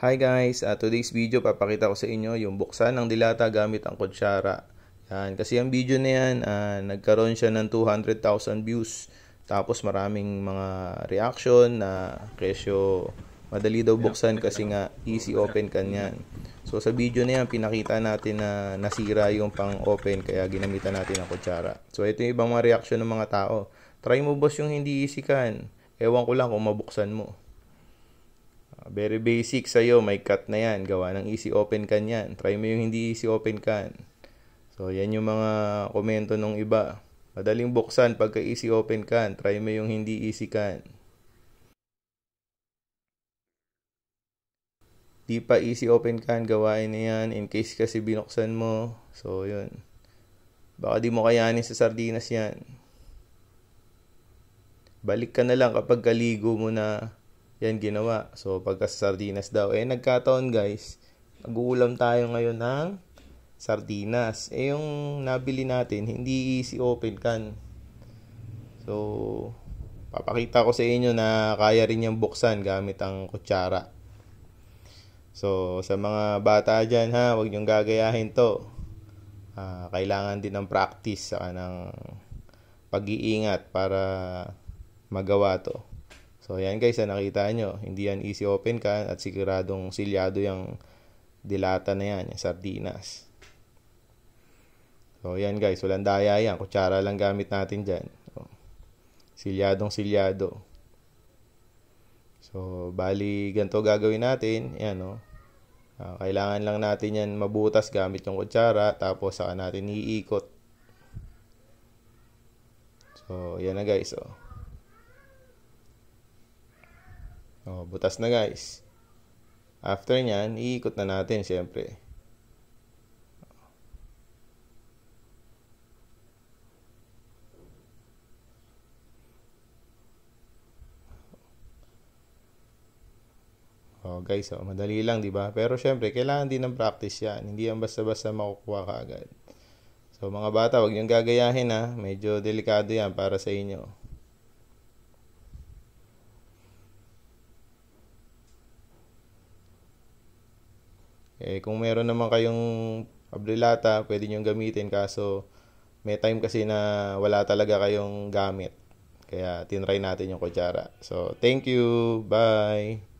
Hi guys, today's video papakita ko sa inyo yung buksan ng dilata gamit ang kutsara. Yan, kasi ang video na yan, nagkaroon siya ng 200,000 views. Tapos maraming mga reaction na presyo madali daw buksan kasi nga easy open kan yan. So sa video na yan, pinakita natin na nasira yung pang open kaya ginamitan natin ang kutsara. So ito yung ibang mga reaction ng mga tao. Try mo boss yung hindi easy kan. Ewan ko lang kung mabuksan mo. Very basic sa'yo, may cut na yan. Gawa ng easy open can yan. Try mo yung hindi easy open can. So, yan yung mga komento ng iba. Madaling buksan pagka easy open can. Try mo yung hindi easy can. Di pa easy open can, gawain na yan. In case kasi binuksan mo. So, yun. Baka di mo kayanin sa sardinas yan. Balik ka na lang kapag kaligo mo na yan ginawa. So, pagka sardinas daw. Nagkataon guys, mag-uulam tayo ngayon ng sardinas. Yung nabili natin, hindi easy open can. So, papakita ko sa inyo na kaya rin yung buksan gamit ang kutsara. So, sa mga bata dyan ha, huwag nyong gagayahin to. Kailangan din ng practice saka ng pag-iingat para magawa to. So, yan guys, nakita nyo. Hindi yan easy open can at siguradong silyado yung dilata na yan, yung sardinas. So, yan guys, walang daya yan. Kutsara lang gamit natin dyan. Silyadong silyado. So, bali, ganito gagawin natin. Yan, no. Kailangan lang natin yan mabutas gamit yung kutsara. Tapos, saka natin iikot. So, yan na guys, butas na guys. After nyan, iikot na natin syempre. Guys, madali lang, di ba? Pero syempre, kailangan din ng practice yan. Hindi yan basta-basta makukuha ka agad. So, mga bata, huwag niyong gagayahin ha. Medyo delikado yan para sa inyo. Kung meron naman kayong abrilata, pwede nyo gamitin. Kaso, may time kasi na wala talaga kayong gamit. Kaya, tinry natin yung kutsara. So, thank you. Bye.